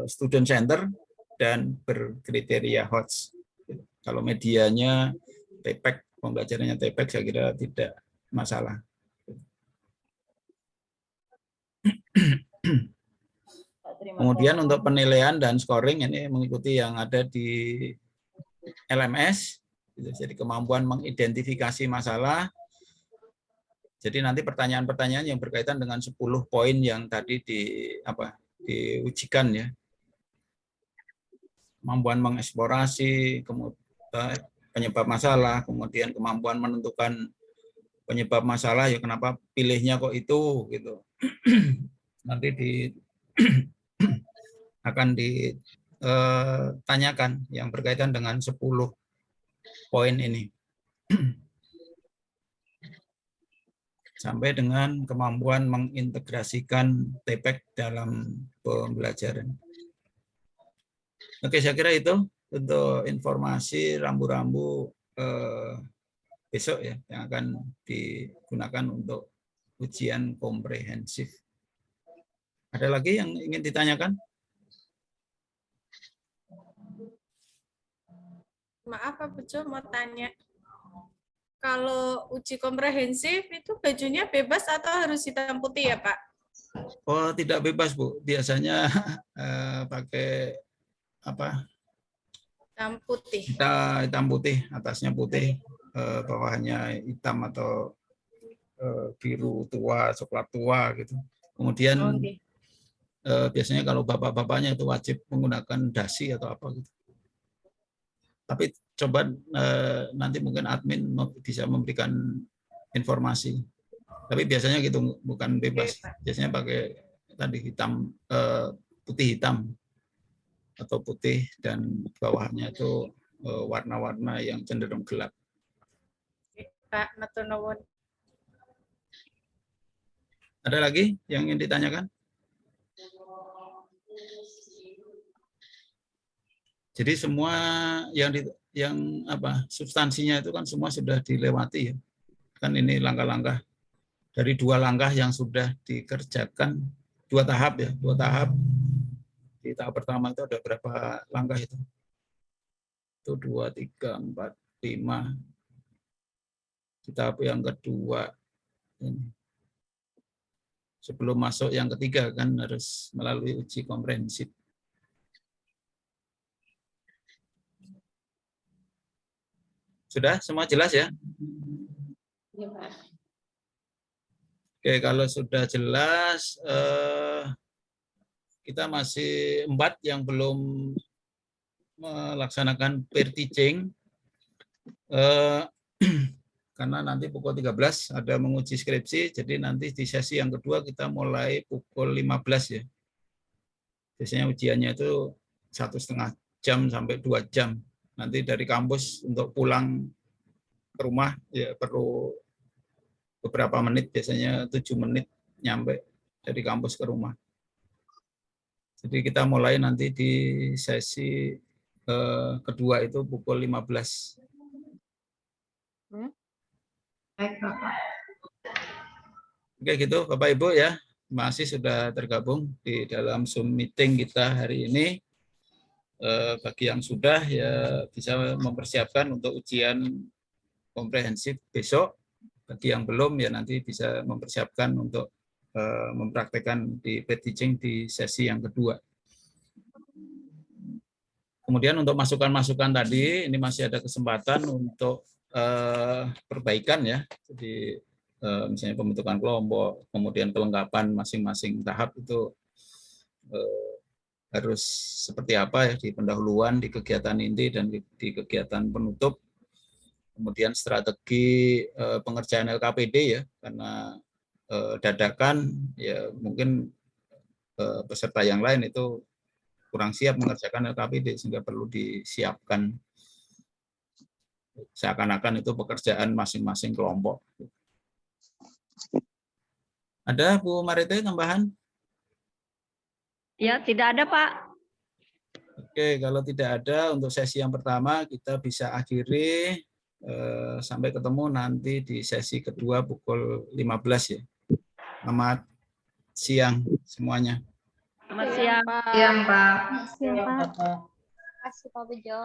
student center dan berkriteria HOTS. Kalau medianya TPEC, pembelajarannya TPEC, saya kira tidak masalah. Kemudian untuk penilaian dan scoring ini mengikuti yang ada di LMS. Jadi kemampuan mengidentifikasi masalah. Jadi nanti pertanyaan-pertanyaan yang berkaitan dengan 10 poin yang tadi diujikan ya. Kemampuan mengeksplorasi, kemudian penyebab masalah, kemudian kemampuan menentukan penyebab masalah, ya kenapa pilihnya kok itu gitu. Nanti akan ditanyakan yang berkaitan dengan 10 poin ini. Sampai dengan kemampuan mengintegrasikan TPEC dalam pembelajaran. Oke, saya kira itu untuk informasi rambu-rambu besok ya, yang akan digunakan untuk ujian komprehensif. Ada lagi yang ingin ditanyakan? Maaf Pak Bejo, mau tanya. Kalau uji komprehensif itu bajunya bebas atau harus hitam putih ya Pak? Oh, tidak bebas Bu. Biasanya pakai apa? Hitam putih. Hitam putih, atasnya putih, bawahnya hitam atau biru tua, coklat tua gitu. Kemudian biasanya kalau bapak-bapaknya itu wajib menggunakan dasi atau apa gitu. Tapi coba nanti mungkin admin bisa memberikan informasi. Tapi biasanya gitu, bukan bebas. Biasanya pakai tadi hitam, putih hitam atau putih, dan bawahnya itu warna-warna yang cenderung gelap. Pak, matur nuwun. Ada lagi yang ingin ditanyakan? Jadi semua yang substansinya itu kan semua sudah dilewati ya. Kan ini langkah-langkah dari 2 langkah yang sudah dikerjakan, 2 tahap ya, 2 tahap. Di tahap pertama itu ada berapa langkah itu? Itu 2, 3, 4, 5. Di tahap yang kedua ini. Sebelum masuk yang ketiga kan harus melalui uji komprehensif. Sudah semua jelas ya? Ya, Pak. Oke, kalau sudah jelas, kita masih 4 yang belum melaksanakan peer teaching. Karena nanti pukul 13 ada menguji skripsi, jadi nanti di sesi yang kedua kita mulai pukul 15 ya. Biasanya ujiannya itu 1,5 jam sampai 2 jam. Nanti dari kampus untuk pulang ke rumah ya perlu beberapa menit, biasanya 7 menit nyampe dari kampus ke rumah. Jadi kita mulai nanti di sesi kedua itu pukul 15. Baik, Bapak. Oke gitu Bapak Ibu ya. Terima kasih sudah tergabung di dalam Zoom meeting kita hari ini. Bagi yang sudah ya bisa mempersiapkan untuk ujian komprehensif besok. Bagi yang belum ya nanti bisa mempersiapkan untuk mempraktekkan di peer teaching di sesi yang kedua. Kemudian untuk masukan-masukan tadi ini masih ada kesempatan untuk perbaikan ya. Jadi misalnya pembentukan kelompok, kemudian kelengkapan masing-masing tahap itu harus seperti apa ya di pendahuluan, di kegiatan inti, dan di kegiatan penutup. Kemudian strategi pengerjaan LKPD ya, karena dadakan ya mungkin peserta yang lain itu kurang siap mengerjakan LKPD sehingga perlu disiapkan seakan-akan itu pekerjaan masing-masing kelompok. Ada Bu Marite tambahan? Ya, tidak ada, Pak. Oke, kalau tidak ada untuk sesi yang pertama kita bisa akhiri sampai ketemu nanti di sesi kedua pukul 15 ya. Selamat siang semuanya. Selamat siang. Siang, Pak. Terima kasih Pak Bejo.